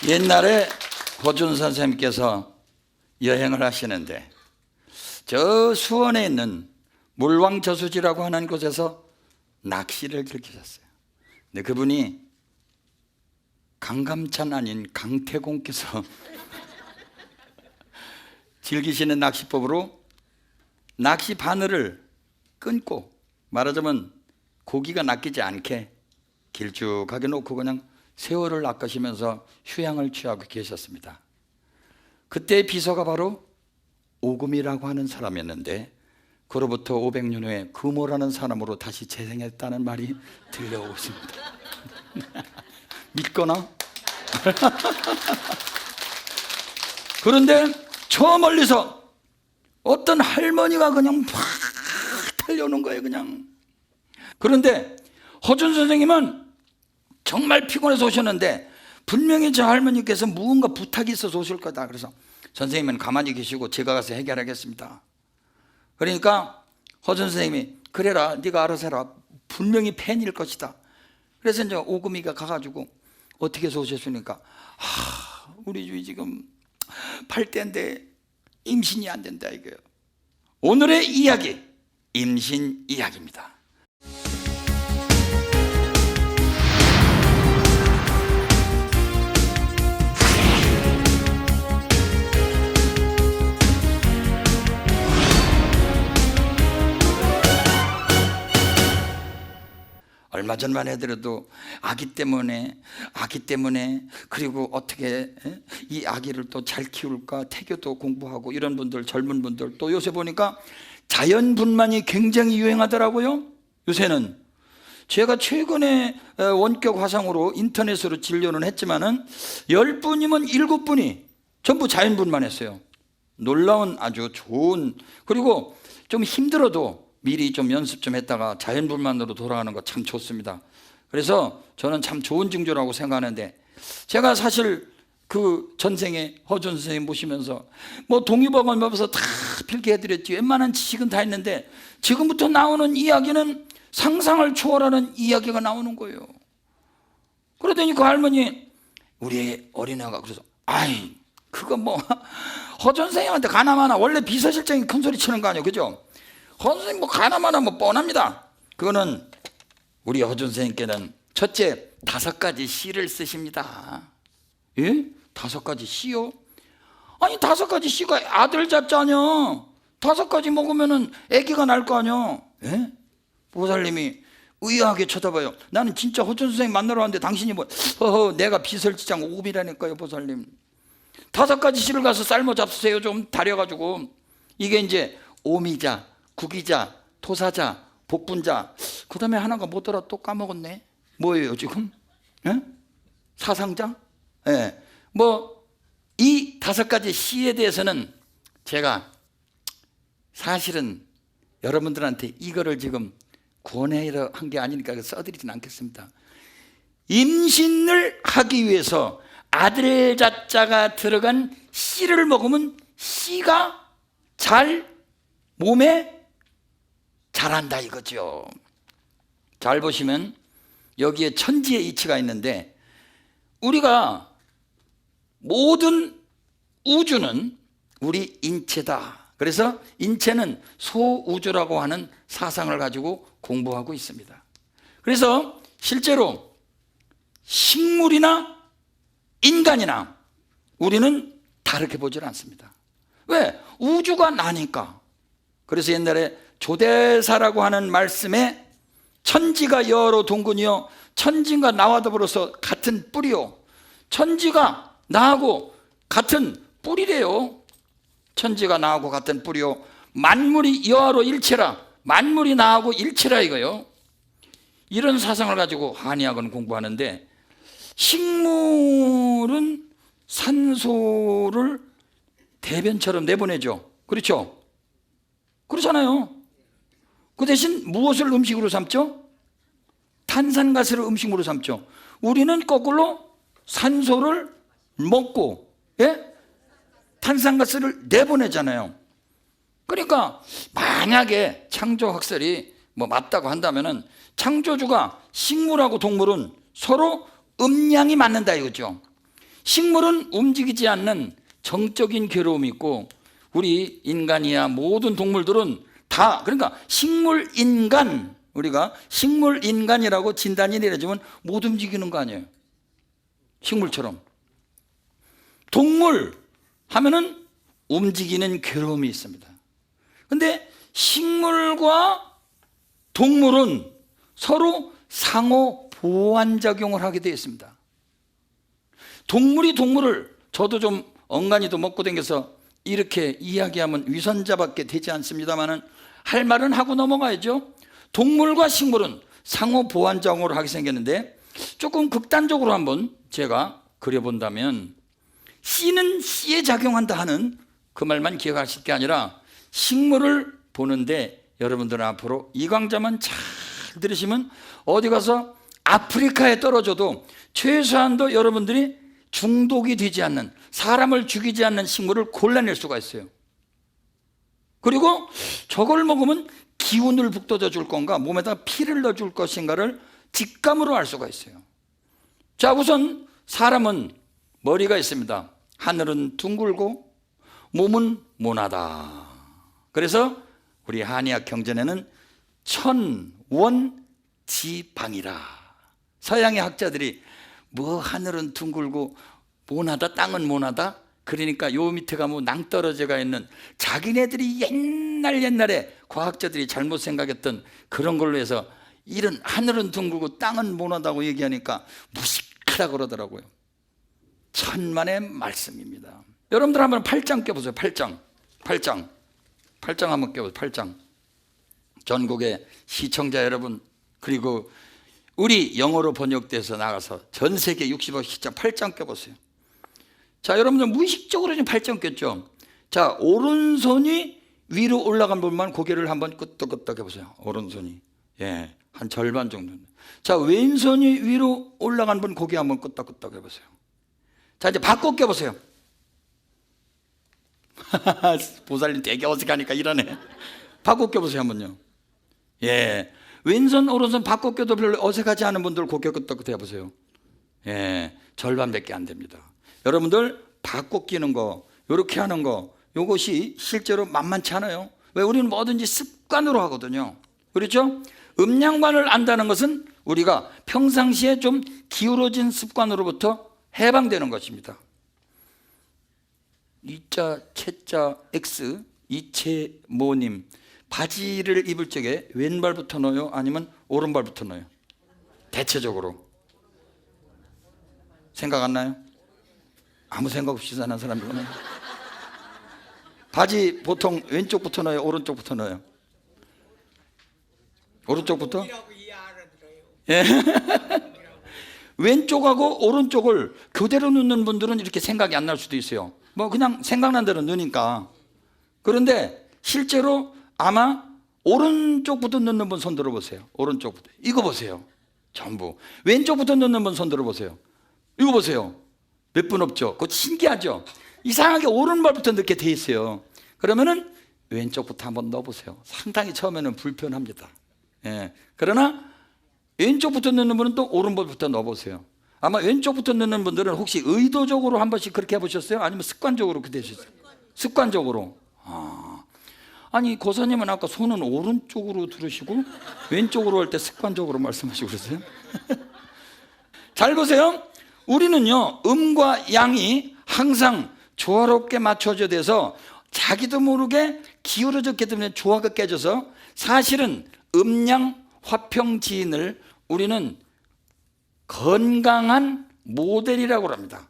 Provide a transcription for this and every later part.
옛날에 허준 선생님께서 여행을 하시는데 저 수원에 있는 물왕저수지라고 하는 곳에서 낚시를 즐기셨어요. 근데 그분이 강감찬 아닌 강태공께서 즐기시는 낚시법으로 낚시 바늘을 끊고, 말하자면 고기가 낚이지 않게 길쭉하게 놓고 그냥 세월을 낚으시면서 휴양을 취하고 계셨습니다. 그때의 비서가 바로 오금이라고 하는 사람이었는데 그로부터 500년 후에 금오라는 사람으로 다시 재생했다는 말이 들려오고 있습니다. 믿거나? 그런데 저 멀리서 어떤 할머니가 그냥 막 달려오는 거예요, 그냥. 그런데 허준 선생님은 정말 피곤해서 오셨는데 분명히 저 할머니께서 무언가 부탁이 있어서 오실 거다. 그래서 선생님은 가만히 계시고 제가 가서 해결하겠습니다. 그러니까 허준 선생님이 그래라, 네가 알아서 해라, 분명히 팬일 것이다. 그래서 이제 오금이가 가가지고 어떻게 해서 오셨습니까? 우리 집이 지금 8대인데 임신이 안 된다 이거예요. 오늘의 이야기, 임신 이야기입니다. 얼마 전만 해더라도 아기 때문에 그리고 어떻게 이 아기를 또 잘 키울까, 태교도 공부하고 이런 분들, 젊은 분들, 또 요새 보니까 자연분만이 굉장히 유행하더라고요. 요새는 제가 최근에 원격 화상으로 인터넷으로 진료는 했지만은 10분이면 7분이 전부 자연분만했어요. 놀라운 아주 좋은, 그리고 좀 힘들어도 미리 좀 연습 좀 했다가 자연분만으로 돌아가는 거 참 좋습니다. 그래서 저는 참 좋은 징조라고 생각하는데, 제가 사실 그 전생에 허준 선생님 모시면서 뭐 동의보감 옆에서 다 필기해드렸지, 웬만한 지식은 다 했는데 지금부터 나오는 이야기는 상상을 초월하는 이야기가 나오는 거예요. 그러더니 그 할머니, 우리 어린애가 그래서 아이 그거 뭐 허준 선생님한테 가나마나, 원래 비서실장이 큰 소리 치는 거 아니에요, 그죠? 허준 선생님 뭐 가나마나 뭐 뻔합니다. 그거는 우리 허준 선생님께는 첫째 5가지 씨를 쓰십니다. 예? 5가지 씨요? 아니 5가지 씨가 아들 잡자냐? 5가지 먹으면은 아기가 날 거 아니야? 예? 보살님이 의아하게 쳐다봐요. 나는 진짜 허준 선생님 만나러 왔는데 당신이 뭐 내가 비서실장 오금이라니까요, 보살님. 5가지 씨를 가서 삶아 잡수세요, 좀 다려가지고. 이게 이제 오미자, 구기자, 토사자, 복분자, 그 다음에 하나가 뭐더라, 또 까먹었네. 뭐예요 지금? 예? 사상자? 예. 뭐 이 5가지 씨에 대해서는 제가 사실은 여러분들한테 이거를 지금 권해서 한 게 아니니까 써드리진 않겠습니다. 임신을 하기 위해서 아들 자자가 들어간 씨를 먹으면 씨가 잘 몸에 자란다 이거죠. 잘 보시면 여기에 천지의 이치가 있는데, 우리가 모든 우주는 우리 인체다. 그래서 인체는 소우주라고 하는 사상을 가지고 공부하고 있습니다. 그래서 실제로 식물이나 인간이나 우리는 다르게 보질 않습니다. 왜? 우주가 나니까. 그래서 옛날에 조대사라고 하는 말씀에 천지가 여러 동군이요 천지가 나와 더불어서 같은 뿌리요, 천지가 나하고 같은 뿌리래요. 천지가 나하고 같은 뿌리요 만물이 여하로 일체라, 만물이 나하고 일체라 이거요. 이런 사상을 가지고 한의학은 공부하는데, 식물은 산소를 대변처럼 내보내죠. 그렇죠? 그렇잖아요. 그 대신 무엇을 음식으로 삼죠? 탄산가스를 음식으로 삼죠. 우리는 거꾸로 산소를 먹고, 예? 탄산가스를 내보내잖아요. 그러니까 만약에 창조학설이 뭐 맞다고 한다면은 창조주가 식물하고 동물은 서로 음양이 맞는다 이거죠. 식물은 움직이지 않는 정적인 괴로움이 있고, 우리 인간이야 모든 동물들은 다, 그러니까 식물인간, 우리가 식물인간이라고 진단이 내려지면 못 움직이는 거 아니에요. 식물처럼. 동물 하면은 움직이는 괴로움이 있습니다. 근데 식물과 동물은 서로 상호 보완작용을 하게 되어 있습니다. 동물이 동물을, 저도 좀 엉간이도 먹고 다녀서 이렇게 이야기하면 위선자밖에 되지 않습니다만은 할 말은 하고 넘어가야죠. 동물과 식물은 상호 보완작용을 하게 생겼는데, 조금 극단적으로 한번 제가 그려본다면, 씨는 씨에 작용한다 하는 그 말만 기억하실 게 아니라, 식물을 보는데 여러분들은 앞으로 이 강좌만 잘 들으시면 어디 가서 아프리카에 떨어져도 최소한도 여러분들이 중독이 되지 않는, 사람을 죽이지 않는 식물을 골라낼 수가 있어요. 그리고 저걸 먹으면 기운을 북돋아 줄 건가, 몸에다 피를 넣어줄 것인가를 직감으로 알 수가 있어요. 자, 우선 사람은 머리가 있습니다. 하늘은 둥글고 몸은 모나다. 그래서 우리 한의학 경전에는 천원지방이라. 서양의 학자들이 뭐 하늘은 둥글고 모나다, 땅은 모나다, 그러니까 요 밑에 가면 낭떠러지가 있는, 자기네들이 옛날에 과학자들이 잘못 생각했던 그런 걸로 해서 이런 하늘은 둥글고 땅은 모나다고 얘기하니까 무식하다 그러더라고요. 천만의 말씀입니다. 여러분들 한번 8장 껴보세요. 8장 한번 껴보세요. 8장. 전국의 시청자 여러분, 그리고 우리 영어로 번역돼서 나가서 전 세계 60억 시청 8장 껴보세요. 자, 여러분들 무의식적으로 지금 8장 꼈죠. 자, 오른손이 위로 올라간 분만 고개를 한번 끄덕끄덕 해보세요. 오른손이, 예, 한 절반 정도. 자, 왼손이 위로 올라간 분 고개 한번 끄덕끄덕 해보세요. 자, 이제 바꿔 껴보세요. 보살님 되게 어색하니까 이러네. 바꿔 껴보세요 한번요. 예, 왼손 오른손 바꿔 껴도 별로 어색하지 않은 분들 고개 끄덕끄덕 해보세요. 예, 절반밖에 안 됩니다. 여러분들 바꿔 끼는 거, 이렇게 하는 거, 이것이 실제로 만만치 않아요. 왜? 우리는 뭐든지 습관으로 하거든요. 그렇죠? 음양반을 안다는 것은 우리가 평상시에 좀 기울어진 습관으로부터 해방되는 것입니다. 이자 채자 X, 이채모님, 바지를 입을 적에 왼발부터 넣어요? 아니면 오른발부터 넣어요? 대체적으로 생각 안 나요? 아무 생각 없이 사는 사람이구나. 바지 보통 왼쪽부터 넣어요? 오른쪽부터 넣어요? 오른쪽부터? 예. 왼쪽하고 오른쪽을 교대로 넣는 분들은 이렇게 생각이 안 날 수도 있어요. 뭐 그냥 생각난 대로 넣으니까. 그런데 실제로 아마 오른쪽부터 넣는 분 손 들어보세요. 오른쪽부터. 이거 보세요. 전부. 왼쪽부터 넣는 분 손 들어보세요. 이거 보세요. 몇 분 없죠? 그거 신기하죠? 이상하게 오른발부터 넣게 돼 있어요. 그러면은 왼쪽부터 한번 넣어보세요. 상당히 처음에는 불편합니다. 예. 그러나 왼쪽부터 넣는 분은 또 오른발부터 넣어보세요. 아마 왼쪽부터 넣는 분들은 혹시 의도적으로 한 번씩 그렇게 해보셨어요? 아니면 습관적으로 그렇게 되셨어요? 습관적으로. 아니 고사님은 아까 손은 오른쪽으로 들으시고 왼쪽으로 할 때 습관적으로 말씀하시고 그러세요? 잘 보세요. 우리는요, 음과 양이 항상 조화롭게 맞춰져 돼서 자기도 모르게 기울어졌기 때문에 조화가 깨져서, 사실은 음양 화평지인을 우리는 건강한 모델이라고 합니다.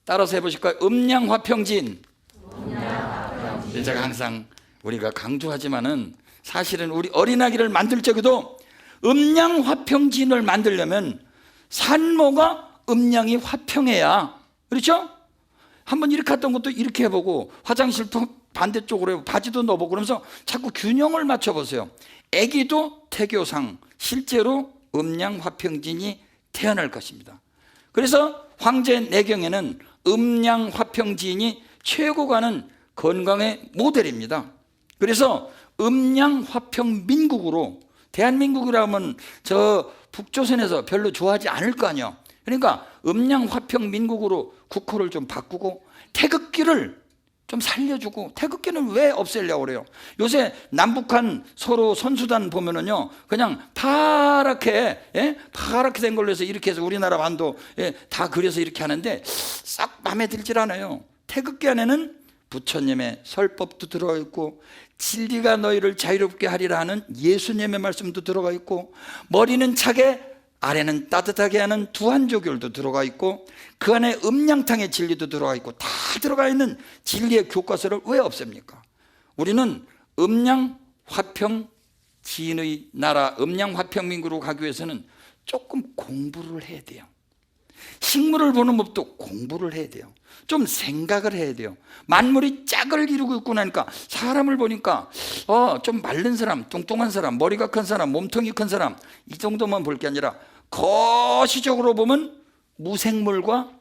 따라서 해보실까요? 음양 화평지인. 제가 항상 우리가 강조하지만은 사실은 우리 어린아기를 만들 적에도 음양 화평지인을 만들려면 산모가 음양이 화평해야, 그렇죠? 한번 이렇게 했던 것도 이렇게 해보고, 화장실도 반대쪽으로 해보고, 바지도 넣어보고, 그러면서 자꾸 균형을 맞춰보세요. 아기도 태교상 실제로 음양 화평진이 태어날 것입니다. 그래서 황제 내경에는 음양 화평진이 최고가는 건강의 모델입니다. 그래서 음양 화평 민국으로, 대한민국이라면 저 북조선에서 별로 좋아하지 않을 거 아니에요. 그러니까 음양 화평 민국으로 국호를 좀 바꾸고 태극기를 좀 살려주고, 태극기는 왜 없애려고 그래요? 요새 남북한 서로 선수단 보면은요, 그냥 파랗게, 파랗게 된 걸로 해서 이렇게 해서 우리나라 반도 다 그려서 이렇게 하는데 싹 마음에 들질 않아요. 태극기 안에는 부처님의 설법도 들어가 있고, 진리가 너희를 자유롭게 하리라 하는 예수님의 말씀도 들어가 있고, 머리는 차게 아래는 따뜻하게 하는 두한조결도 들어가 있고, 그 안에 음양탕의 진리도 들어가 있고, 다 들어가 있는 진리의 교과서를 왜 없앱니까? 우리는 음양 화평 지인의 나라, 음양 화평 민국으로 가기 위해서는 조금 공부를 해야 돼요. 식물을 보는 법도 공부를 해야 돼요. 좀 생각을 해야 돼요. 만물이 짝을 이루고 있고 나니까 사람을 보니까 좀 마른 사람, 뚱뚱한 사람, 머리가 큰 사람, 몸통이 큰 사람, 이 정도만 볼 게 아니라 거시적으로 보면 무생물과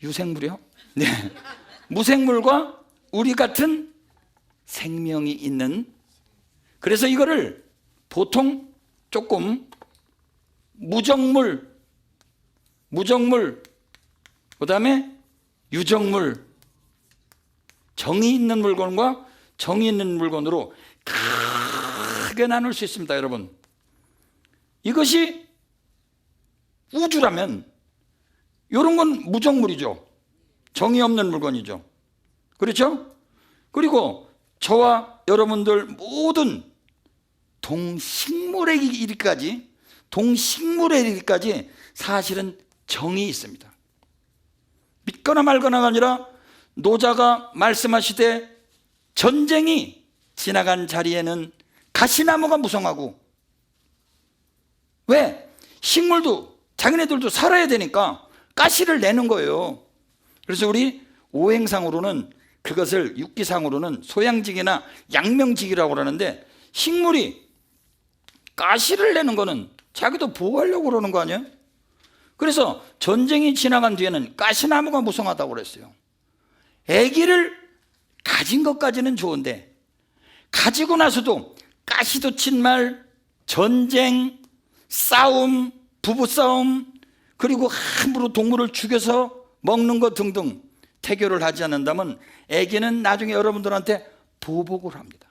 유생물이요? 네. 무생물과 우리 같은 생명이 있는, 그래서 이거를 보통 조금 무정물, 그 다음에 유정물, 정이 있는 물건과 정이 있는 물건으로 크게 나눌 수 있습니다. 여러분, 이것이 우주라면 이런 건 무정물이죠. 정이 없는 물건이죠. 그렇죠? 그리고 저와 여러분들 모든 동식물에 이르기까지 사실은 정이 있습니다. 믿거나 말거나가 아니라 노자가 말씀하시되 전쟁이 지나간 자리에는 가시나무가 무성하고, 왜? 식물도 자기네들도 살아야 되니까 가시를 내는 거예요. 그래서 우리 오행상으로는, 그것을 육기상으로는 소양직이나 양명직이라고 그러는데, 식물이 가시를 내는 거는 자기도 보호하려고 그러는 거 아니에요? 그래서 전쟁이 지나간 뒤에는 가시나무가 무성하다고 그랬어요. 아기를 가진 것까지는 좋은데, 가지고 나서도 가시도 친 말, 전쟁, 싸움, 부부싸움, 그리고 함부로 동물을 죽여서 먹는 것 등등 태교를 하지 않는다면 아기는 나중에 여러분들한테 보복을 합니다.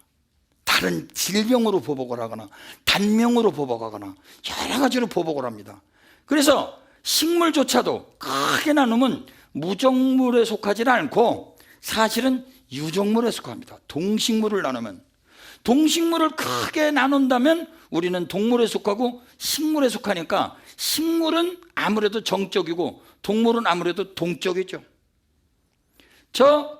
다른 질병으로 보복을 하거나 단명으로 보복하거나 여러 가지로 보복을 합니다. 그래서 식물조차도 크게 나누면 무정물에 속하지 않고 사실은 유정물에 속합니다. 동식물을 나누면, 동식물을 크게 나눈다면 우리는 동물에 속하고 식물에 속하니까, 식물은 아무래도 정적이고 동물은 아무래도 동적이죠. 저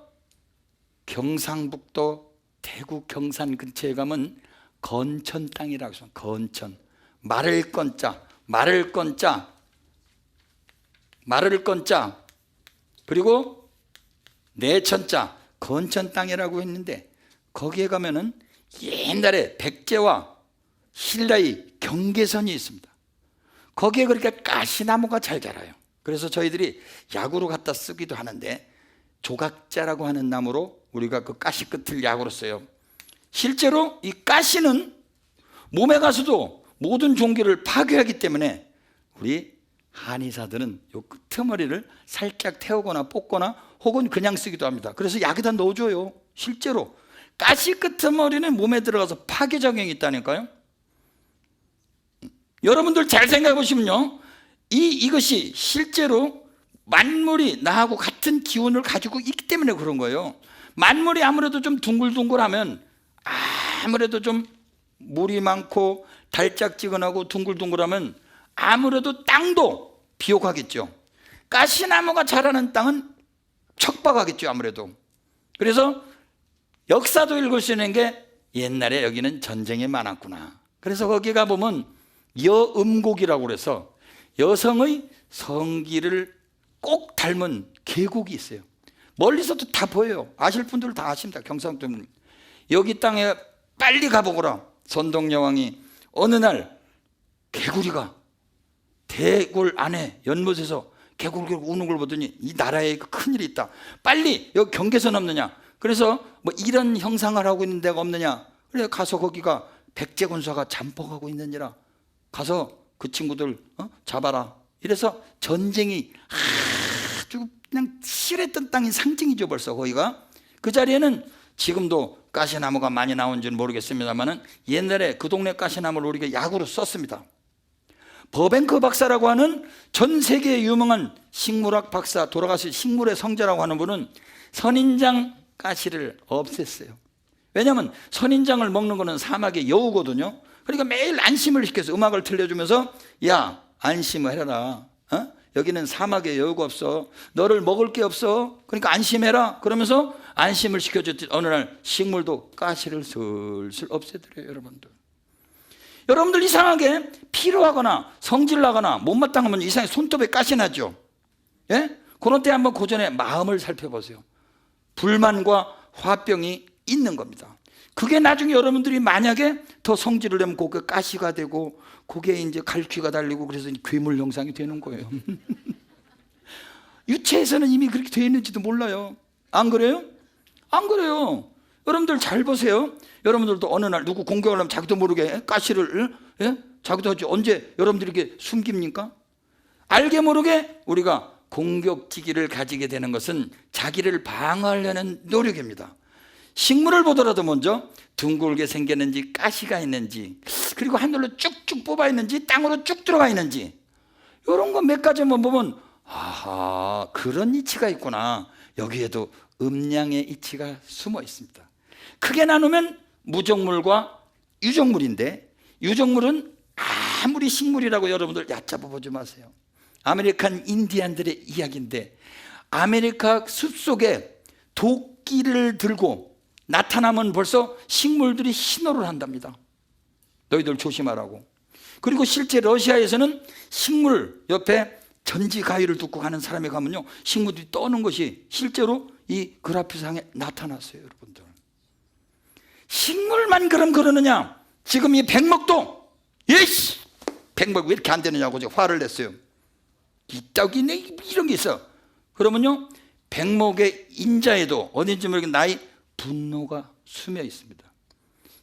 경상북도 대구 경산 근처에 가면 건천 땅이라고 해서, 건천, 말을 건자, 그리고 내천자, 건천 땅이라고 했는데, 거기에 가면은 옛날에 백제와 신라의 경계선이 있습니다. 거기에 그렇게 가시나무가 잘 자라요. 그래서 저희들이 약으로 갖다 쓰기도 하는데, 조각자라고 하는 나무로 우리가 그 가시 끝을 약으로 써요. 실제로 이 가시는 몸에 가서도 모든 종기를 파괴하기 때문에 우리 한의사들은 요 끄트머리를 살짝 태우거나 뽑거나 혹은 그냥 쓰기도 합니다. 그래서 약에다 넣어줘요. 실제로 가시 끄트머리는 몸에 들어가서 파괴작용이 있다니까요. 여러분들 잘 생각해 보시면요, 이것이 실제로 만물이 나하고 같은 기운을 가지고 있기 때문에 그런 거예요. 만물이 아무래도 좀 둥글둥글하면, 아무래도 좀 물이 많고 달짝지근하고 둥글둥글하면 아무래도 땅도 비옥하겠죠. 가시나무가 자라는 땅은 척박하겠죠, 아무래도. 그래서 역사도 읽을 수 있는 게, 옛날에 여기는 전쟁이 많았구나. 그래서 거기 가보면 여음곡이라고 그래서 여성의 성기를 꼭 닮은 계곡이 있어요. 멀리서도 다 보여요. 아실 분들 다 아십니다. 경상도 분. 여기 땅에 빨리 가보거라. 선동여왕이 어느 날 개구리가 대궐 안에 연못에서 개구리가 우는 걸 보더니 이 나라에 큰일이 있다. 빨리 여기 경계선 없느냐. 그래서 뭐 이런 형상을 하고 있는 데가 없느냐. 그래서 가서 거기가 백제군사가 잠복하고 있느니라. 가서 그 친구들 잡아라. 이래서 전쟁이 아주 그냥 실했던 땅인 상징이죠. 벌써 거기가. 그 자리에는 지금도 가시나무가 많이 나온지는 모르겠습니다만 옛날에 그 동네 가시나무를 우리가 약으로 썼습니다. 버뱅크 박사라고 하는 전 세계에 유명한 식물학 박사, 돌아가신 식물의 성자라고 하는 분은 선인장 가시를 없앴어요. 왜냐하면 선인장을 먹는 거는 사막의 여우거든요. 그러니까 매일 안심을 시켜서 음악을 들려주면서 야, 안심을 해라. 여기는 사막의 여우가 없어. 너를 먹을 게 없어. 그러니까 안심해라. 그러면서 안심을 시켜줬더니 어느 날 식물도 가시를 슬슬 없애더래요. 여러분들 이상하게 피로하거나 성질나거나 못마땅하면 이상하게 손톱에 가시 나죠. 예? 그런 때 한번 고전의 마음을 살펴보세요. 불만과 화병이 있는 겁니다. 그게 나중에 여러분들이 만약에 더 성질을 내면 그게 가시가 되고 그게 이제 갈퀴가 달리고 그래서 괴물 형상이 되는 거예요. 유체에서는 이미 그렇게 되어 있는지도 몰라요. 안 그래요? 안 그래요. 여러분들 잘 보세요. 여러분들도 어느 날 누구 공격을 하면 자기도 모르게 가시를 자기도 하지. 언제 여러분들이 이렇게 숨깁니까? 알게 모르게 우리가 공격지기를 가지게 되는 것은 자기를 방어하려는 노력입니다. 식물을 보더라도 먼저 둥글게 생겼는지 가시가 있는지 그리고 하늘로 쭉쭉 뽑아 있는지 땅으로 쭉 들어가 있는지 이런 거 몇 가지만 보면 아하, 그런 이치가 있구나. 여기에도 음양의 이치가 숨어 있습니다. 크게 나누면 무정물과 유정물인데 유정물은 아무리 식물이라고 여러분들 얕잡아 보지 마세요. 아메리칸 인디안들의 이야기인데 아메리카 숲속에 도끼를 들고 나타나면 벌써 식물들이 신호를 한답니다. 너희들 조심하라고. 그리고 실제 러시아에서는 식물 옆에 전지 가위를 두고 가는 사람이 가면요 식물들이 떠는 것이 실제로 이 그래프상에 나타났어요. 여러분들 식물만 그러느냐. 지금 이 백목도 예씨 백목 왜 이렇게 안 되느냐고 제가 화를 냈어요. 이따기네 이런 게 있어. 그러면요 백목의 인자에도 어딘지 모르겠는데 나의 분노가 숨어 있습니다.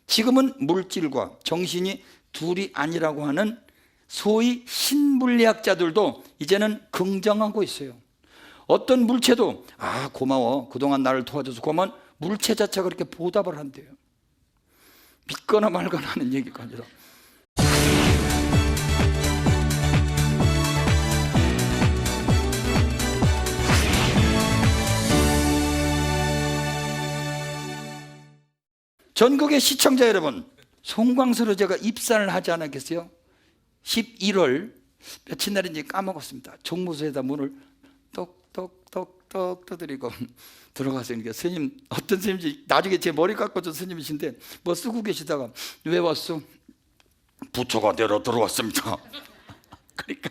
지금은 물질과 정신이 둘이 아니라고 하는 소위 신물리학자들도 이제는 긍정하고 있어요. 어떤 물체도 아 고마워 그동안 나를 도와줘서 고마운 물체 자체가 그렇게 보답을 한대요. 믿거나 말거나 하는 얘기가 아니라. 전국의 시청자 여러분, 송광수로 제가 입산을 하지 않았겠어요? 11월 며칠 날인지 까먹었습니다. 종무소에다 문을 똑똑똑똑 두드리고 들어가서 그러니까 스님, 어떤 스님인지 나중에 제 머리 깎아준 스님이신데 뭐 쓰고 계시다가 왜 왔어? 부처가 내려 들어왔습니다. 그러니까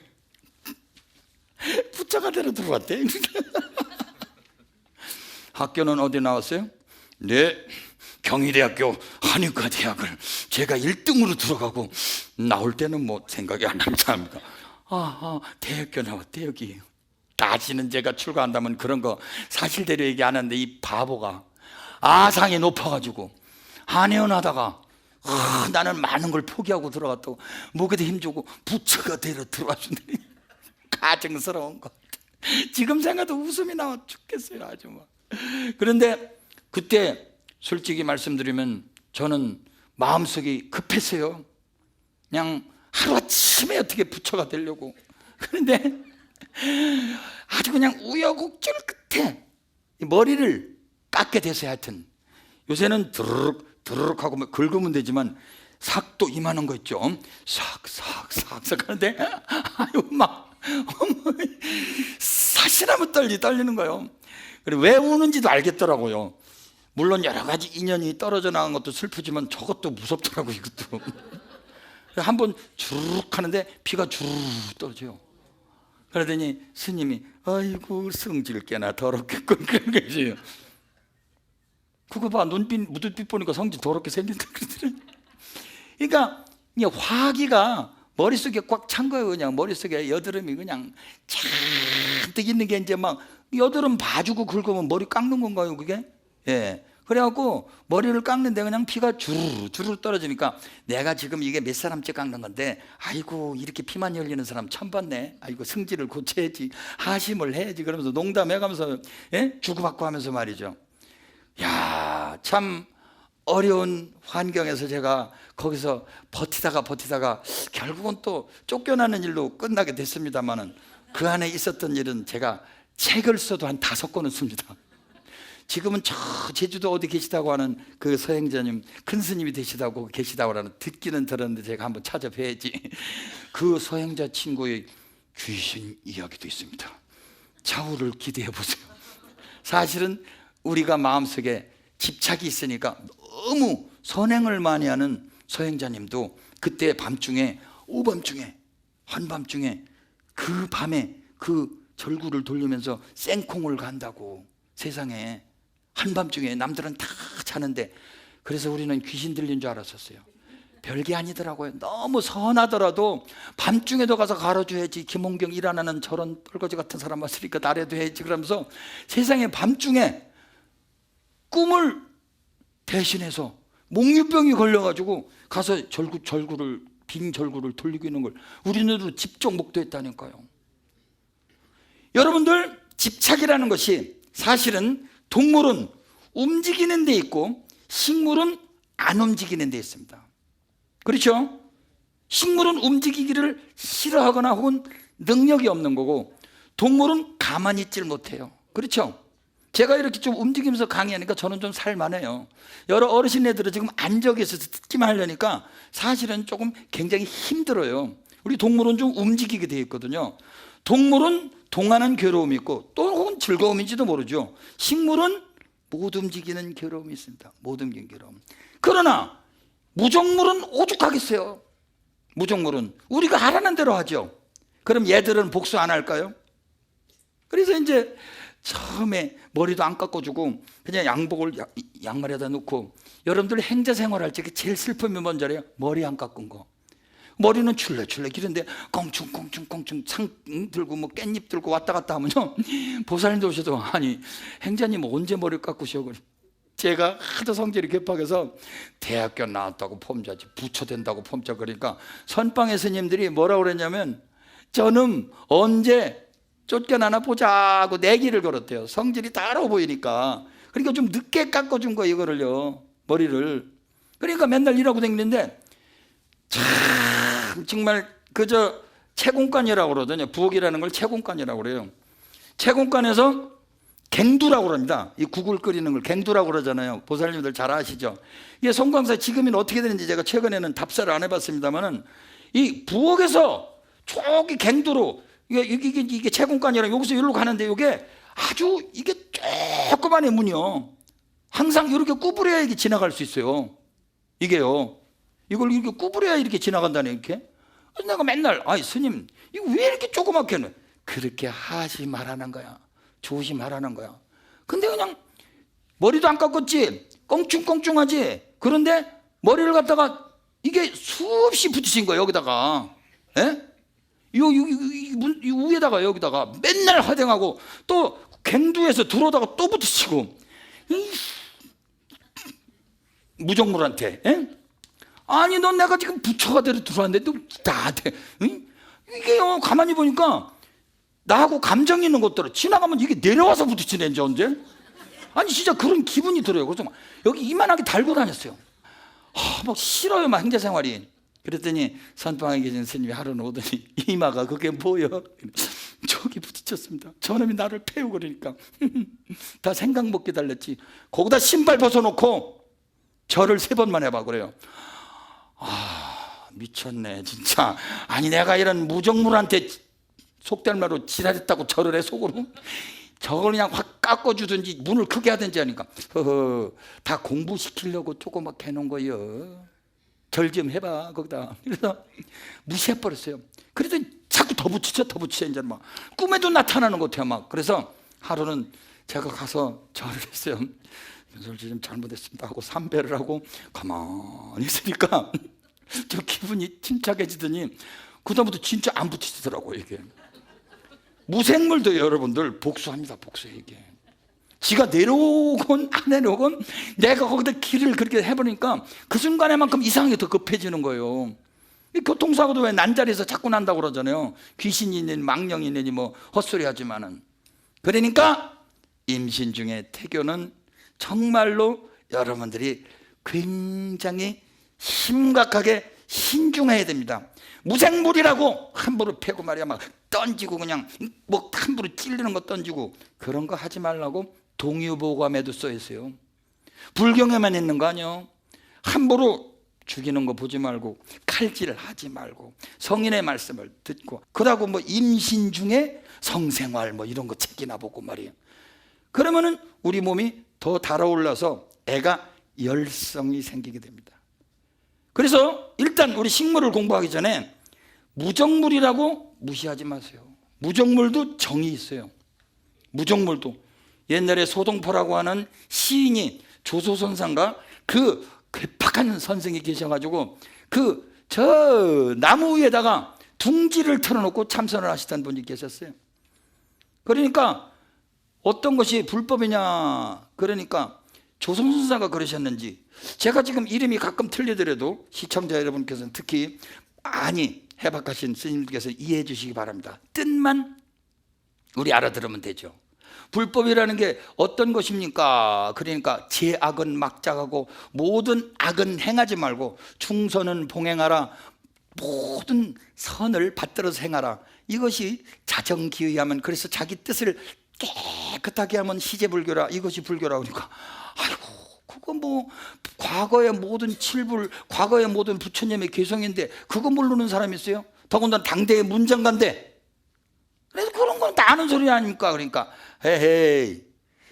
부처가 내려 들어왔대. 학교는 어디 나왔어요? 네, 경희대학교 한의과대학을 제가 1등으로 들어가고 나올 때는 뭐 생각이 안 납니다. 대학교 나왔대 여기. 다시는 제가 출가한다면 그런 거 사실대로 얘기 안 하는데 이 바보가 아상이 높아가지고 한의원 하다가 나는 많은 걸 포기하고 들어갔다고 목에도 힘주고 부처가 되려 들어왔는데 가증스러운 것. 지금 생각도 웃음이 나와 죽겠어요 아주 막. 그런데 그때 솔직히 말씀드리면 저는 마음속이 급했어요. 그냥 하루아침에 어떻게 부처가 되려고. 그런데 아주 그냥 우여곡절 끝에 머리를 깎게 됐어요. 하여튼 요새는 드르륵 하고 긁으면 되지만 삭도 이만한 거 있죠. 삭 하는데 아유 막 사시나무 떨리는 거예요. 그리고 왜 우는지도 알겠더라고요. 물론 여러 가지 인연이 떨어져 나간 것도 슬프지만 저것도 무섭더라고요. 이것도 한번 주룩 하는데 피가 주룩 떨어져요. 그러더니 스님이 아이고 성질 꽤나 더럽겠군 그런 거죠. 그거 봐 무드빛 보니까 성질 더럽게 생긴다 그러더니. 그러니까 화기가 머릿속에 꽉 찬 거예요. 그냥 머릿속에 여드름이 그냥 잔뜩 있는 게 이제 막 여드름 봐주고 긁으면 머리 깎는 건가요 그게? 예. 그래갖고 머리를 깎는데 그냥 피가 주르르 주르르 떨어지니까 내가 지금 이게 몇 사람째 깎는 건데 아이고 이렇게 피만 흘리는 사람 처음 봤네. 아이고 승질을 고쳐야지, 하심을 해야지 그러면서 농담해가면서 주고받고 하면서 말이죠. 야, 참 어려운 환경에서 제가 거기서 버티다가 결국은 또 쫓겨나는 일로 끝나게 됐습니다만은 그 안에 있었던 일은 제가 책을 써도 한 5권은 씁니다. 지금은 저 제주도 어디 계시다고 하는 그 서행자님, 큰 스님이 계시다고 하는 듣기는 들었는데 제가 한번 찾아뵈야지. 그 서행자 친구의 귀신 이야기도 있습니다. 좌우를 기대해 보세요. 사실은 우리가 마음속에 집착이 있으니까 너무 선행을 많이 하는 서행자님도 그때 밤중에, 오밤중에, 한밤중에 그 밤에 그 절구를 돌리면서 생콩을 간다고. 세상에 한밤중에 남들은 다 자는데. 그래서 우리는 귀신 들린 줄 알았었어요. 별게 아니더라고요. 너무 선하더라도 밤중에도 가서 가르쳐야지. 김홍경 일 안 하는 저런 뻘거지 같은 사람 왔으니까 나래도 해야지 그러면서 세상에 밤중에 꿈을 대신해서 몽유병이 걸려가지고 가서 빈 절구를 돌리고 있는 걸 우리 눈으로 직접 목도했다니까요. 여러분들, 집착이라는 것이 사실은 동물은 움직이는 데 있고 식물은 안 움직이는 데 있습니다. 그렇죠? 식물은 움직이기를 싫어하거나 혹은 능력이 없는 거고 동물은 가만히 있질 못해요. 그렇죠? 제가 이렇게 좀 움직이면서 강의하니까 저는 좀 살만해요. 여러 어르신네들은 지금 앉아 계셔서 듣기만 하려니까 사실은 조금 굉장히 힘들어요. 우리 동물은 좀 움직이게 되어 있거든요. 동물은 동하는 괴로움이 있고 또 혹은 즐거움인지도 모르죠. 식물은 못 움직이는 괴로움이 있습니다. 못 움직이는 괴로움. 그러나 무정물은 오죽하겠어요. 무정물은 우리가 하라는 대로 하죠. 그럼 얘들은 복수 안 할까요? 그래서 이제 처음에 머리도 안 깎아주고 그냥 양복을 양말에다 놓고, 여러분들 행자 생활할 때 제일 슬픔이 뭔지 알아요? 머리 안 깎은 거. 머리는 출래출래 기른데 꽁충꽁충꽁충 상 들고 뭐 깻잎 들고 왔다 갔다 하면요, 보살님도 오셔도 아니 행자님 언제 머리를 깎으셔? 제가 하도 성질이 급하게서 대학교 나왔다고 폼자지 부처 된다고 폼자. 그러니까 선방의 스님들이 뭐라고 그랬냐면 저는 언제 쫓겨나나 보자고 내기를 걸었대요. 성질이 다르고 보이니까. 그러니까 좀 늦게 깎아준 거예요, 이거를요, 머리를. 그러니까 맨날 일하고 다니는데 참 정말 그저 채공간이라고 그러거든요. 부엌이라는 걸 채공간이라고 그래요. 채공간에서 갱두라고 그럽니다. 이 국을 끓이는 걸 갱두라고 그러잖아요. 보살님들 잘 아시죠? 이게 송광사 지금은 어떻게 되는지 제가 최근에는 답사를 안 해봤습니다만은 이 부엌에서 저기 갱두로 이게 채공간이라 여기서 여기로 가는데 이게 아주 이게 조그만한 문이요. 항상 이렇게 구부려야 이게 지나갈 수 있어요. 이게요. 이걸 이렇게 구부려야 이렇게 지나간다네, 이렇게. 그래서 내가 맨날 아이 스님 이거 왜 이렇게 조그맣게 해? 그렇게 하지 말라는 거야. 조심하라는 거야. 근데 그냥 머리도 안 깎았지, 껑충껑충하지. 그런데 머리를 갖다가 이게 수없이 붙이신 거야, 여기다가. 예? 이 위에다가 여기다가 맨날 화댕하고 또 갱두에서 들어오다가 또 붙이시고 무정물한테. 예? 아니 넌 내가 지금 부처가 되러 들어왔는데 또 나한테 이게요, 가만히 보니까 나하고 감정 있는 것들을 지나가면 이게 내려와서 부딪히네 이제 언제? 아니 진짜 그런 기분이 들어요. 그래서 막 여기 이만하게 달고 다녔어요. 막 싫어요, 막 행자생활이. 그랬더니 선방에 계신 스님이 하루는 오더니 이마가 그게 뭐여? 저기 부딪혔습니다. 저놈이 나를 패우고 그러니까 다 생각 먹게 달랬지. 거기다 신발 벗어놓고 절을 3번만 해봐 그래요. 아 미쳤네 진짜. 아니 내가 이런 무정물한테 속된 말로 지랄했다고 절을 해 속으로? 저걸 그냥 확 깎아주든지 문을 크게 하든지 하니까 다 공부시키려고 조그맣게 해놓은 거예요. 절 좀 해봐 거기다. 그래서 무시해버렸어요. 그래도 자꾸 더 붙이죠 이제 막 꿈에도 나타나는 것 같아요 막. 그래서 하루는 제가 가서 절을 했어요. 솔직히 좀 잘못했습니다 하고 삼배를 하고 가만히 있으니까 저 기분이 침착해지더니 그다음부터 진짜 안 붙이더라고요. 이게 무생물도 여러분들 복수합니다. 복수해. 이게 지가 내려오건 안 내려오건 내가 거기다 길을 그렇게 해보니까 그 순간에만큼 이상하게 더 급해지는 거예요. 이 교통사고도 왜 난자리에서 자꾸 난다고 그러잖아요. 귀신이 있느니 망령이 있느니 뭐 헛소리 하지만은. 그러니까 임신 중에 태교는 정말로 여러분들이 굉장히 심각하게 신중해야 됩니다. 무생물이라고 함부로 패고 말이야 막 던지고 그냥 뭐 함부로 찔리는 거 던지고 그런 거 하지 말라고 동의보감에도 써 있어요. 불경에만 있는 거 아니에요. 함부로 죽이는 거 보지 말고 칼질을 하지 말고 성인의 말씀을 듣고 그러고 뭐 임신 중에 성생활 뭐 이런 거 책이나 보고 말이에요. 그러면은 우리 몸이 더 달아올라서 애가 열성이 생기게 됩니다. 그래서 일단 우리 식물을 공부하기 전에 무정물이라고 무시하지 마세요. 무정물도 정이 있어요. 무정물도 옛날에 소동포라고 하는 시인이 조소선상가 그 괴팍한 선생이 계셔가지고 그 저 나무 위에다가 둥지를 틀어놓고 참선을 하시던 분이 계셨어요. 그러니까 어떤 것이 불법이냐 그러니까 조선선사가 그러셨는지 제가 지금 이름이 가끔 틀리더라도 시청자 여러분께서는 특히 많이 해박하신 스님들께서 이해해 주시기 바랍니다. 뜻만 우리 알아들으면 되죠. 불법이라는 게 어떤 것입니까? 그러니까 제악은 막작하고 모든 악은 행하지 말고 충선은 봉행하라. 모든 선을 받들어서 행하라. 이것이 자정기의하면 그래서 자기 뜻을 깨끗하게 하면 시제불교라. 이것이 불교라. 그러니까 아이고 그거 뭐 과거의 모든 칠불 과거의 모든 부처님의 개성인데 그거 모르는 사람이 있어요? 더군다나 당대의 문장가인데 그래서 그런 건 다 아는 소리 아닙니까? 그러니까 헤헤이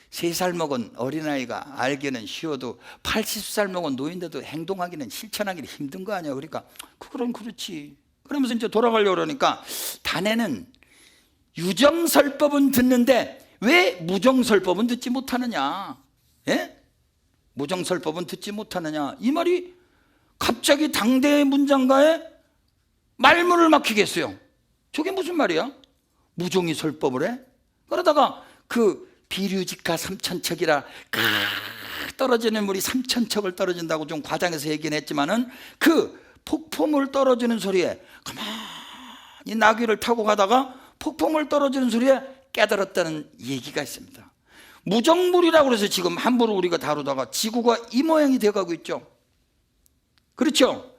3살 먹은 어린아이가 알기는 쉬워도 80살 먹은 노인데도 행동하기는 실천하기는 힘든 거 아니야. 그러니까 그건 그렇지. 그러면서 이제 돌아가려고 그러니까 다네는 유정설법은 듣는데 왜 무정설법은 듣지 못하느냐? 예? 무정설법은 듣지 못하느냐? 이 말이 갑자기 당대의 문장가에 말문을 막히겠어요. 저게 무슨 말이야? 무종이 설법을 해? 그러다가 그 비류직가 삼천척이라 떨어지는 물이 삼천척을 떨어진다고 좀 과장해서 얘기는 했지만은 그 폭포물 떨어지는 소리에 가만히 나귀를 타고 가다가 폭포물 떨어지는 소리에 깨달았다는 얘기가 있습니다. 무정물이라고 해서 지금 함부로 우리가 다루다가 지구가 이 모양이 되어가고 있죠. 그렇죠?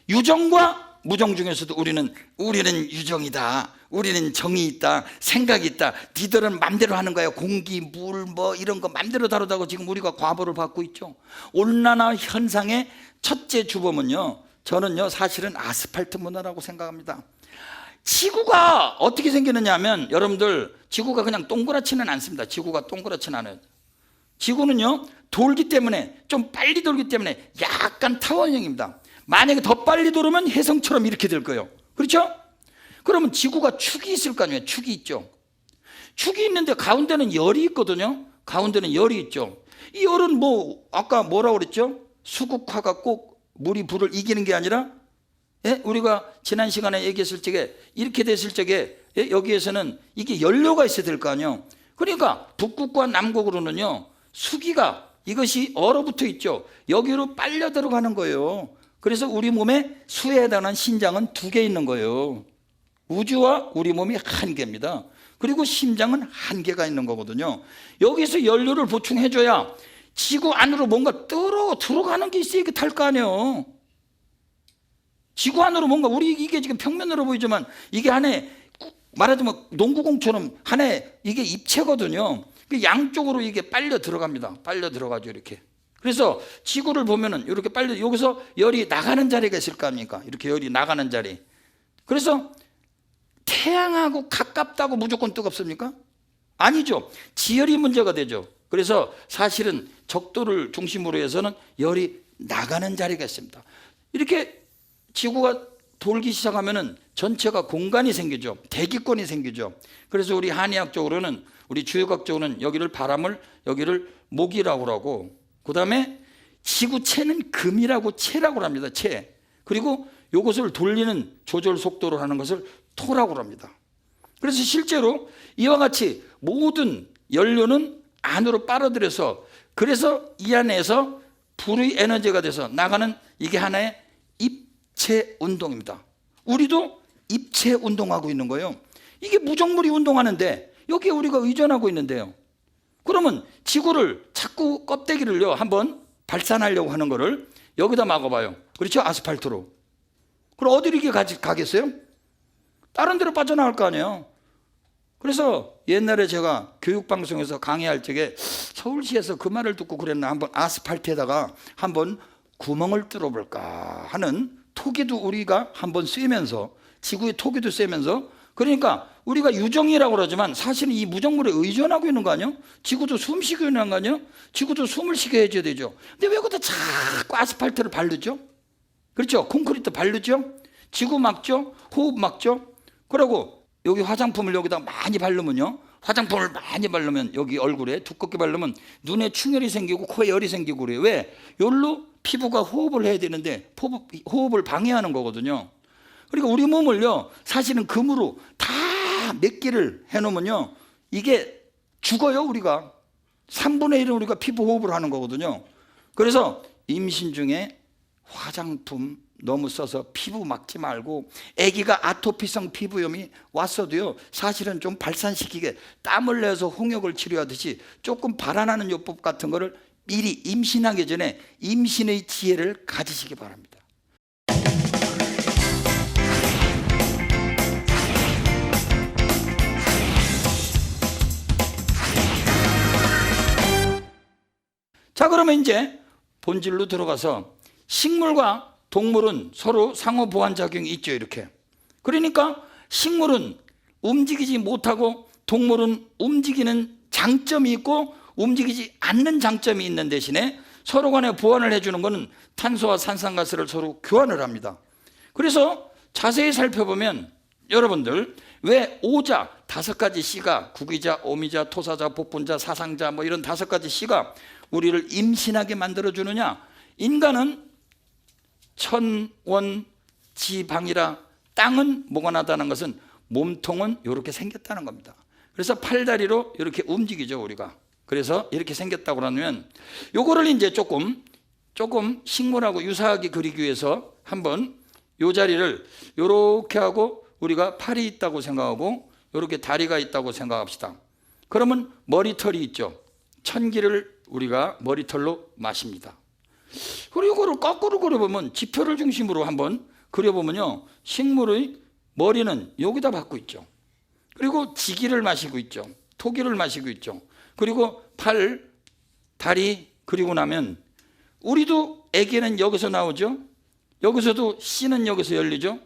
유정과 무정 중에서도 우리는 유정이다. 우리는 정이 있다. 생각이 있다. 니들은 맘대로 하는 거야. 공기, 물 뭐 이런 거 맘대로 다루다가 지금 우리가 과보를 받고 있죠. 온난화 현상의 첫째 주범은요, 저는요 사실은 아스팔트 문화라고 생각합니다. 지구가 어떻게 생기느냐 하면 여러분들 지구가 그냥 동그랗지는 않습니다. 지구가 동그랗지는 않아요. 지구는요 돌기 때문에 좀 빨리 돌기 때문에 약간 타원형입니다. 만약에 더 빨리 돌으면 혜성처럼 이렇게 될 거예요. 그렇죠? 그러면 지구가 축이 있을 거 아니에요. 축이 있죠. 축이 있는데 가운데는 열이 있거든요. 가운데는 열이 있죠. 이 열은 뭐 아까 뭐라고 그랬죠? 수국화가 꼭 물이 불을 이기는 게 아니라 예? 우리가 지난 시간에 얘기했을 적에 이렇게 됐을 적에 예? 여기에서는 이게 연료가 있어야 될 거 아니에요. 그러니까 북극과 남극으로는요 수기가 이것이 얼어붙어 있죠. 여기로 빨려 들어가는 거예요. 그래서 우리 몸에 수에 해당하는 신장은 2개 있는 거예요. 우주와 우리 몸이 한 개입니다. 그리고 심장은 한 개가 있는 거거든요. 여기서 연료를 보충해줘야 지구 안으로 뭔가 들어가는 게 있어야 이게 탈 거 아니에요. 지구 안으로 뭔가 우리 이게 지금 평면으로 보이지만 이게 안에 말하자면 농구공처럼 안에 이게 입체거든요. 양쪽으로 이게 빨려 들어갑니다. 빨려 들어가죠 이렇게. 그래서 지구를 보면은 이렇게 빨리 여기서 열이 나가는 자리가 있을 거 아닙니까? 이렇게 열이 나가는 자리. 그래서 태양하고 가깝다고 무조건 뜨겁습니까? 아니죠. 지열이 문제가 되죠. 그래서 사실은 적도를 중심으로 해서는 열이 나가는 자리가 있습니다. 이렇게 지구가 돌기 시작하면은 전체가 공간이 생기죠. 대기권이 생기죠. 그래서 우리 한의학적으로는 우리 주역학적으로는 여기를 바람을 여기를 목이라고 하고 그 다음에 지구체는 금이라고 체라고 합니다. 체. 그리고 이것을 돌리는 조절 속도로 하는 것을 토라고 합니다. 그래서 실제로 이와 같이 모든 연료는 안으로 빨아들여서, 그래서 이 안에서 불의 에너지가 돼서 나가는, 이게 하나의 입체 운동입니다. 우리도 입체 운동하고 있는 거예요. 이게 무정물이 운동하는데 여기에 우리가 의존하고 있는데요. 그러면 지구를 자꾸 껍데기를요 한번 발산하려고 하는 거를 여기다 막아봐요. 그렇죠? 아스팔트로. 그럼 어디로 이게 가겠어요? 다른 데로 빠져나갈 거 아니에요. 그래서 옛날에 제가 교육방송에서 강의할 적에 서울시에서 그 말을 듣고 그랬나, 한번 아스팔트에다가 한번 구멍을 뚫어볼까 하는 토기도 우리가 한번 쐬면서, 지구의 토기도 쐬면서, 그러니까 우리가 유정이라고 그러지만 사실은 이 무정물에 의존하고 있는 거 아니에요? 지구도 숨 쉬고 있는 거 아니에요? 지구도 숨을 쉬게 해줘야 되죠. 근데 왜 거기다 자꾸 아스팔트를 바르죠? 그렇죠? 콘크리트 바르죠? 지구 막죠? 호흡 막죠? 그러고 여기 화장품을 여기다 많이 바르면요, 화장품을 많이 바르면 여기 얼굴에 두껍게 바르면 눈에 충혈이 생기고 코에 열이 생기고 그래요. 왜? 여기로 피부가 호흡을 해야 되는데 호흡을 방해하는 거거든요. 그러니까 우리 몸을요 사실은 금으로 다 몇 개를 해놓으면요 이게 죽어요. 우리가 3분의 1은 우리가 피부 호흡을 하는 거거든요. 그래서 임신 중에 화장품 너무 써서 피부 막지 말고, 아기가 아토피성 피부염이 왔어도요 사실은 좀 발산시키게 땀을 내서 홍역을 치료하듯이 조금 발안하는 요법 같은 거를 미리 임신하기 전에 임신의 지혜를 가지시기 바랍니다. 자, 그러면 이제 본질로 들어가서, 식물과 동물은 서로 상호 보완 작용이 있죠. 이렇게. 그러니까 식물은 움직이지 못하고 동물은 움직이는 장점이 있고 움직이지 않는 장점이 있는 대신에 서로 간에 보완을 해주는 것은 탄소와 산산가스를 서로 교환을 합니다. 그래서 자세히 살펴보면 여러분들 왜 오자 5가지 씨가, 구기자, 오미자, 토사자, 복분자, 사상자 뭐 이런 5가지 씨가 우리를 임신하게 만들어주느냐? 인간은 천원 지방이라 땅은 뭐가 나다는 것은 몸통은 이렇게 생겼다는 겁니다. 그래서 팔다리로 이렇게 움직이죠 우리가. 그래서 이렇게 생겼다고 그러면 요거를 이제 조금 식물하고 유사하게 그리기 위해서 한번 요 자리를 요렇게 하고, 우리가 팔이 있다고 생각하고 요렇게 다리가 있다고 생각합시다. 그러면 머리털이 있죠. 천기를 우리가 머리털로 마십니다. 그리고 이거를 거꾸로 그려보면, 지표를 중심으로 한번 그려보면요 식물의 머리는 여기다 받고 있죠. 그리고 지기를 마시고 있죠. 토기를 마시고 있죠. 그리고 팔, 다리, 그리고 나면 우리도 애기는 여기서 나오죠. 여기서도 씨는 여기서 열리죠.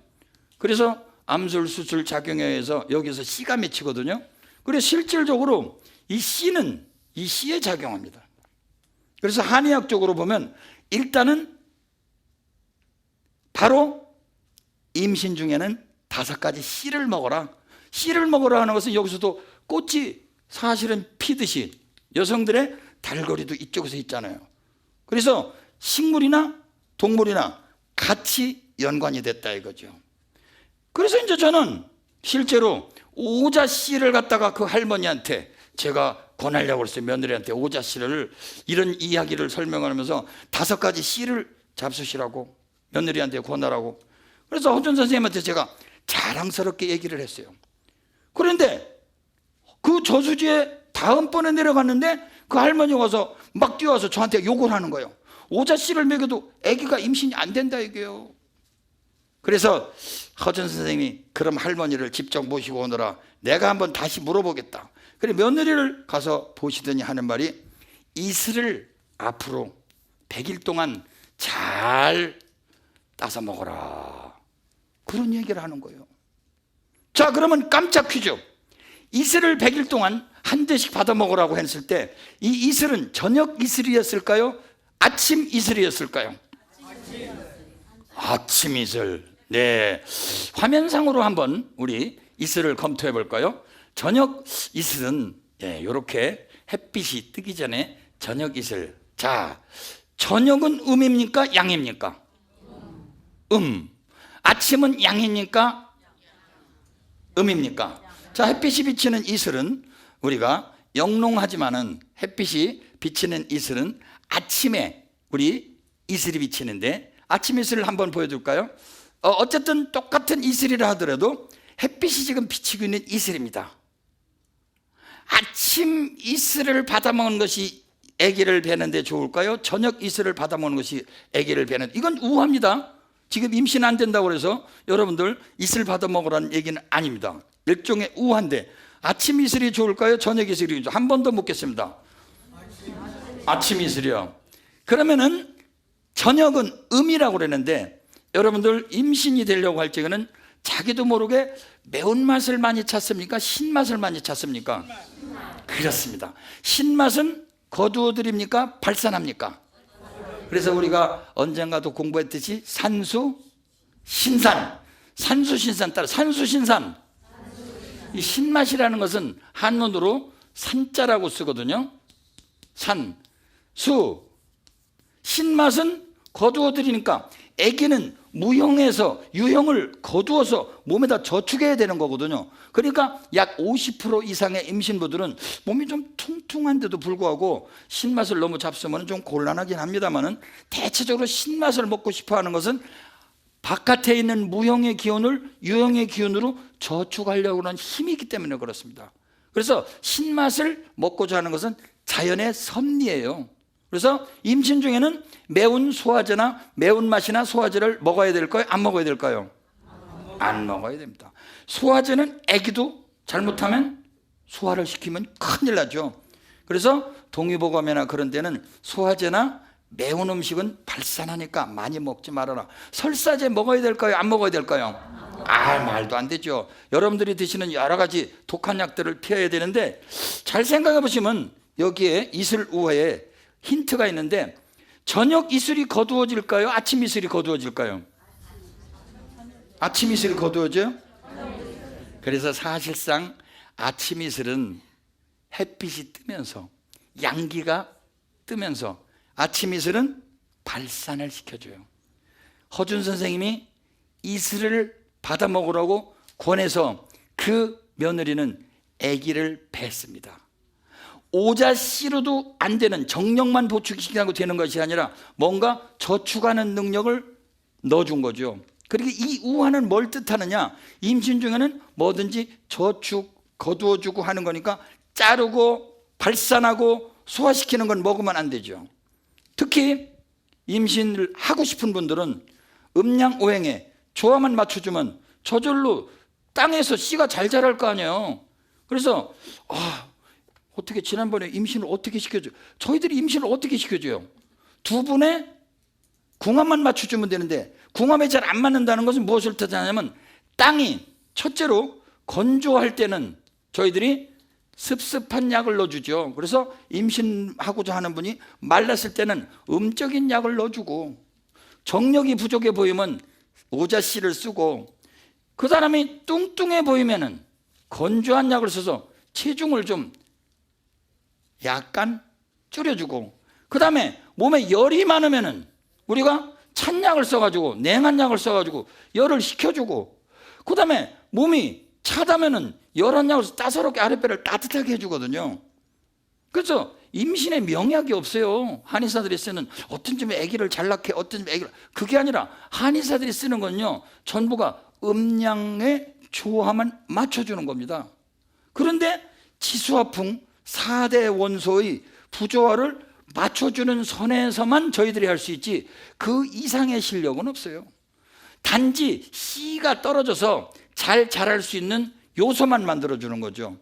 그래서 암술 수술 작용에 의해서 여기서 씨가 맺히거든요. 그래서 실질적으로 이 씨는 이 씨에 작용합니다. 그래서 한의학적으로 보면 일단은 바로 임신 중에는 5가지 씨를 먹어라. 씨를 먹으라 하는 것은 여기서도 꽃이 사실은 피듯이 여성들의 달거리도 이쪽에서 있잖아요. 그래서 식물이나 동물이나 같이 연관이 됐다 이거죠. 그래서 이제 저는 실제로 오자 씨를 갖다가 그 할머니한테 제가 권하려고 했어요. 며느리한테 오자 씨를, 이런 이야기를 설명하면서 5가지 씨를 잡수시라고 며느리한테 권하라고. 그래서 허준 선생님한테 제가 자랑스럽게 얘기를 했어요. 그런데 그 저수지에 다음번에 내려갔는데 그 할머니가 와서 막 뛰어와서 저한테 욕을 하는 거예요. 오자 씨를 먹여도 아기가 임신이 안 된다 이게요. 그래서 허준 선생님이 그럼 할머니를 직접 모시고 오너라, 내가 한번 다시 물어보겠다. 그래 며느리를 가서 보시더니 하는 말이, 이슬을 앞으로 100일 동안 잘 따서 먹어라, 그런 얘기를 하는 거예요. 자, 그러면 깜짝 퀴즈. 이슬을 100일 동안 한 대씩 받아 먹으라고 했을 때 이 이슬은 저녁 이슬이었을까요? 아침 이슬이었을까요? 아침 이슬. 네, 화면상으로 한번 우리 이슬을 검토해 볼까요? 저녁 이슬은 이렇게 햇빛이 뜨기 전에 저녁 이슬. 자, 저녁은 음입니까 양입니까? 아침은 양입니까? 음입니까? 자, 햇빛이 비치는 이슬은 우리가 영롱하지만은 햇빛이 비치는 이슬은 아침에 우리 이슬이 비치는데, 아침 이슬을 한번 보여줄까요? 어쨌든 똑같은 이슬이라 하더라도 햇빛이 지금 비치고 있는 이슬입니다. 아침 이슬을 받아먹는 것이 아기를 베는데 좋을까요? 저녁 이슬을 받아먹는 것이 아기를 베는, 이건 우합니다. 지금 임신 안 된다고 해서 여러분들 이슬 받아먹으라는 얘기는 아닙니다. 일종의 우한데, 아침 이슬이 좋을까요? 저녁 이슬이 좋을까요? 한 번 더 묻겠습니다. 아침 이슬이요. 그러면은 저녁은 음이라고 그러는데, 여러분들 임신이 되려고 할 적에는 자기도 모르게 매운맛을 많이 찾습니까? 신맛을 많이 찾습니까? 그렇습니다. 신맛은 거두어 드립니까? 발산합니까? 그래서 우리가 언젠가도 공부했듯이 산수, 신산, 산수, 신산 따라 산수, 신산. 이 신맛이라는 것은 한문으로 산자라고 쓰거든요. 산, 수. 신맛은 거두어 드리니까 아기는 무형에서 유형을 거두어서 몸에다 저축해야 되는 거거든요. 그러니까 약 50% 이상의 임신부들은 몸이 좀 퉁퉁한데도 불구하고 신맛을 너무 잡수면 좀 곤란하긴 합니다만은, 대체적으로 신맛을 먹고 싶어 하는 것은 바깥에 있는 무형의 기운을 유형의 기운으로 저축하려고 하는 힘이 있기 때문에 그렇습니다. 그래서 신맛을 먹고자 하는 것은 자연의 섭리예요. 그래서 임신 중에는 매운 소화제나 매운맛이나 소화제를 먹어야 될까요? 안 먹어야 될까요? 안 먹어야 됩니다. 소화제는 아기도 잘못하면 소화를 시키면 큰일 나죠. 그래서 동의보감이나 그런 데는 소화제나 매운 음식은 발산하니까 많이 먹지 말아라. 설사제 먹어야 될까요? 안 먹어야 될까요? 말도 안 되죠. 여러분들이 드시는 여러 가지 독한 약들을 피해야 되는데, 잘 생각해 보시면 여기에 이슬 우화에 힌트가 있는데, 저녁 이슬이 거두어질까요? 아침 이슬이 거두어질까요? 아침 이슬이 거두어져요? 그래서 사실상 아침 이슬은 햇빛이 뜨면서, 양기가 뜨면서 아침 이슬은 발산을 시켜줘요. 허준 선생님이 이슬을 받아 먹으라고 권해서 그 며느리는 아기를 뱄습니다. 오자씨로도 안 되는, 정력만 보충시키고 되는 것이 아니라 뭔가 저축하는 능력을 넣어준 거죠. 그리고 이 우화는 뭘 뜻하느냐? 임신 중에는 뭐든지 저축, 거두어주고 하는 거니까 자르고 발산하고 소화시키는 건 먹으면 안 되죠. 특히 임신을 하고 싶은 분들은 음양오행에 조화만 맞춰주면 저절로 땅에서 씨가 잘 자랄 거 아니에요. 그래서 어떻게 지난번에 임신을 어떻게 시켜줘요? 저희들이 임신을 어떻게 시켜줘요? 두 분의 궁합만 맞춰주면 되는데, 궁합이 잘 안 맞는다는 것은 무엇을 뜻하냐면, 땅이 첫째로 건조할 때는 저희들이 습습한 약을 넣어주죠. 그래서 임신하고자 하는 분이 말랐을 때는 음적인 약을 넣어주고, 정력이 부족해 보이면 오자씨를 쓰고, 그 사람이 뚱뚱해 보이면은 건조한 약을 써서 체중을 좀 약간 줄여주고, 그 다음에 몸에 열이 많으면은 우리가 찬 약을 써가지고, 냉한 약을 써가지고 열을 식혀주고, 그 다음에 몸이 차다면은 열한 약을 써서 따사롭게 아랫배를 따뜻하게 해주거든요. 그래서 임신에 명약이 없어요. 한의사들이 쓰는, 어떤 점에 아기를 잘 낳게, 어떤 점에 아기를, 그게 아니라 한의사들이 쓰는 건요, 전부가 음양의 조화만 맞춰주는 겁니다. 그런데 지수화풍 4대 원소의 부조화를 맞춰주는 선에서만 저희들이 할 수 있지, 그 이상의 실력은 없어요. 단지 씨가 떨어져서 잘 자랄 수 있는 요소만 만들어주는 거죠.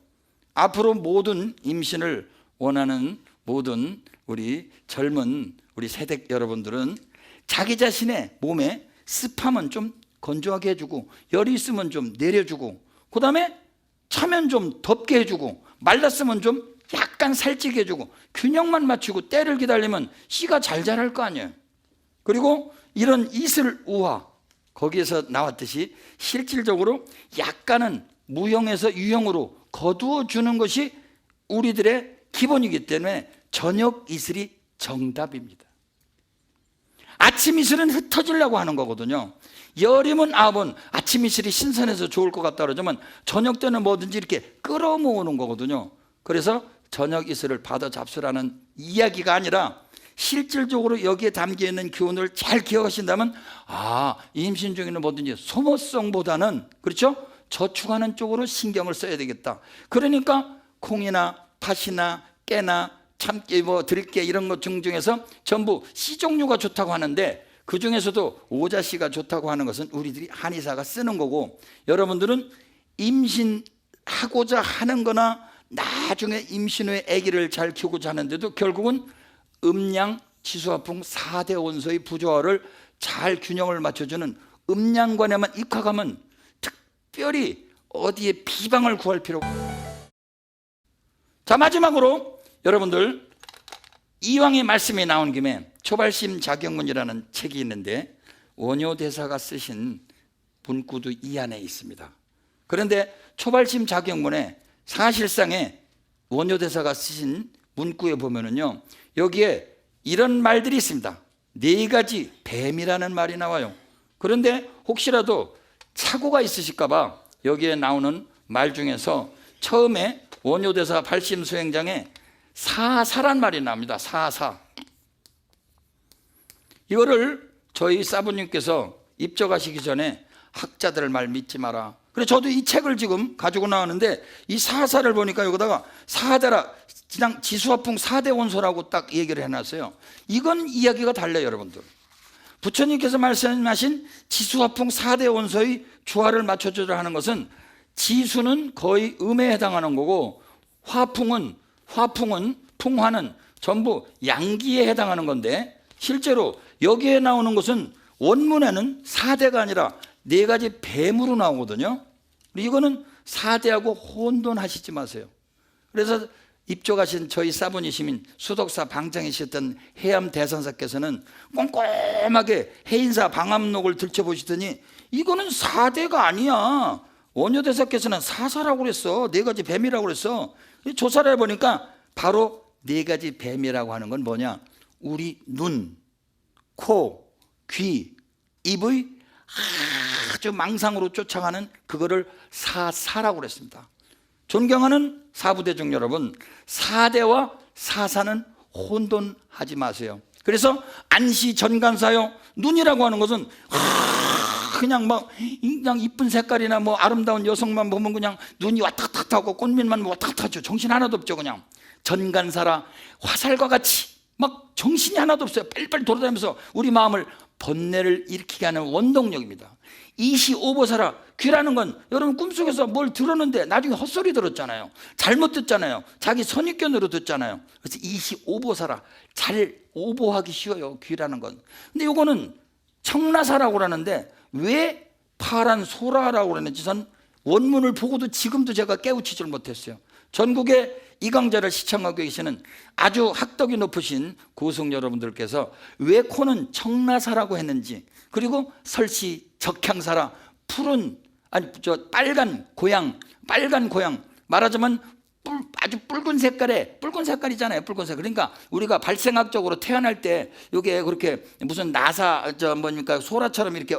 앞으로 모든 임신을 원하는 모든 우리 젊은 우리 세대 여러분들은 자기 자신의 몸에 습하면 좀 건조하게 해주고, 열이 있으면 좀 내려주고, 그 다음에 차면 좀 덥게 해주고, 말랐으면 좀 약간 살찌게 해주고, 균형만 맞추고 때를 기다리면 씨가 잘 자랄 거 아니에요. 그리고 이런 이슬 우화, 거기에서 나왔듯이 실질적으로 약간은 무형에서 유형으로 거두어 주는 것이 우리들의 기본이기 때문에 저녁 이슬이 정답입니다. 아침 이슬은 흩어지려고 하는 거거든요. 여름은 아침 이슬이 신선해서 좋을 것 같다 그러지만, 저녁 때는 뭐든지 이렇게 끌어모으는 거거든요. 그래서 저녁 이슬을 받아 잡수라는 이야기가 아니라 실질적으로 여기에 담겨있는 교훈을 잘 기억하신다면 임신 중에는 뭐든지 소모성보다는, 그렇죠? 저축하는 쪽으로 신경을 써야 되겠다. 그러니까 콩이나 팥이나 깨나 참깨, 들깨 이런 것 중에서 전부 씨종류가 좋다고 하는데, 그 중에서도 오자씨가 좋다고 하는 것은 우리들이 한의사가 쓰는 거고, 여러분들은 임신하고자 하는 거나 나중에 임신 후에 아기를 잘 키우고자 하는데도 결국은 음양, 지수화풍 4대 원소의 부조화를 잘 균형을 맞춰주는 음양관에만 입학하면 특별히 어디에 비방을 구할 필요가. 자, 마지막으로 여러분들, 이왕의 말씀이 나온 김에 초발심 자격문이라는 책이 있는데 원효대사가 쓰신 문구도 이 안에 있습니다. 그런데 초발심 자격문에 사실상에 원효대사가 쓰신 문구에 보면은요, 여기에 이런 말들이 있습니다. 4가지 뱀이라는 말이 나와요. 그런데 혹시라도 착오가 있으실까봐 여기에 나오는 말 중에서 처음에 원효대사 발심 수행장에 사사란 말이 나옵니다. 사사. 이거를 저희 사부님께서 입적하시기 전에 학자들 말 믿지 마라. 그래서 저도 이 책을 지금 가지고 나왔는데 이 사사를 보니까 여기다가 사대라, 그냥 지수화풍 4대 원소라고 딱 얘기를 해놨어요. 이건 이야기가 달라요, 여러분들. 부처님께서 말씀하신 지수화풍 4대 원소의 조화를 맞춰주려 하는 것은, 지수는 거의 음에 해당하는 거고 화풍은 풍화는 전부 양기에 해당하는 건데, 실제로 여기에 나오는 것은 원문에는 4대가 아니라 4가지 뱀으로 나오거든요. 이거는 4대하고 혼돈하시지 마세요. 그래서 입족하신 저희 사부니시민 수덕사 방장이셨던 해암 대선사께서는 꼼꼼하게 해인사 방암록을 들춰보시더니 이거는 4대가 아니야. 원효대사께서는 사사라고 그랬어. 4가지 뱀이라고 그랬어. 조사를 해보니까 바로 4가지 뱀이라고 하는 건 뭐냐, 우리 눈, 코, 귀, 입의 아주 망상으로 쫓아가는 그거를 사사라고 그랬습니다. 존경하는 사부대중 여러분, 4대와 사사는 혼돈하지 마세요. 그래서 안시 전간사요, 눈이라고 하는 것은 그냥 그냥 이쁜 색깔이나 아름다운 여성만 보면 그냥 눈이 왔다 갔다 하고 꽃밑만 왔다 갔다 하죠. 정신 하나도 없죠. 그냥 전간사라, 화살과 같이 정신이 하나도 없어요. 빨리빨리 돌아다니면서 우리 마음을 번뇌를 일으키게 하는 원동력입니다. 이시오보사라, 귀라는 건 여러분 꿈속에서 뭘 들었는데 나중에 헛소리 들었잖아요. 잘못 듣잖아요. 자기 선입견으로 듣잖아요. 그래서 이시오보사라, 잘 오보하기 쉬워요, 귀라는 건. 근데 이거는 청라사라고 그러는데 왜 파란 소라라고 그러는지 전 원문을 보고도 지금도 제가 깨우치질 못했어요. 전국에 이 강좌를 시청하고 계시는 아주 학덕이 높으신 고승 여러분들께서 왜 코는 청라사라고 했는지, 그리고 설시 적향사라, 빨간 고양, 말하자면 아주 붉은 색깔이잖아요. 붉은 색깔. 그러니까 우리가 발생학적으로 태어날 때 이게 그렇게 무슨 나사 소라처럼 이렇게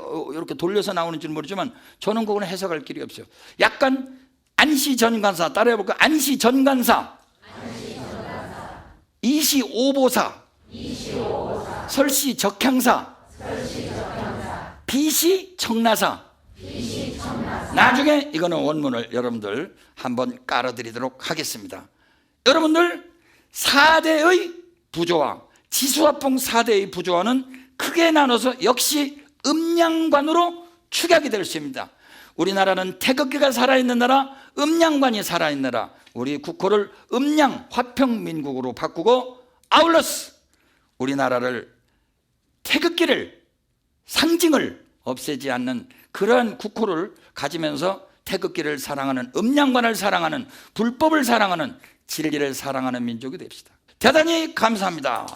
돌려서 나오는 줄 모르지만 저는 그거는 해석할 길이 없어요. 약간 안시전간사 따라해볼까요? 안시전간사, 이시오보사, 설시적향사, 비시청라사. 나중에 이거는 원문을 여러분들 한번 깔아드리도록 하겠습니다. 여러분들 4대의 부조화, 지수화풍 4대의 부조화는 크게 나눠서 역시 음양관으로 축약이 될 수 있습니다. 우리나라는 태극기가 살아있는 나라, 음양관이 살아있는 나라. 우리 국호를 음양 화평민국으로 바꾸고, 아울러서 우리나라를 태극기를, 상징을 없애지 않는 그러한 국호를 가지면서 태극기를 사랑하는, 음양관을 사랑하는, 불법을 사랑하는, 진리를 사랑하는 민족이 됩시다. 대단히 감사합니다.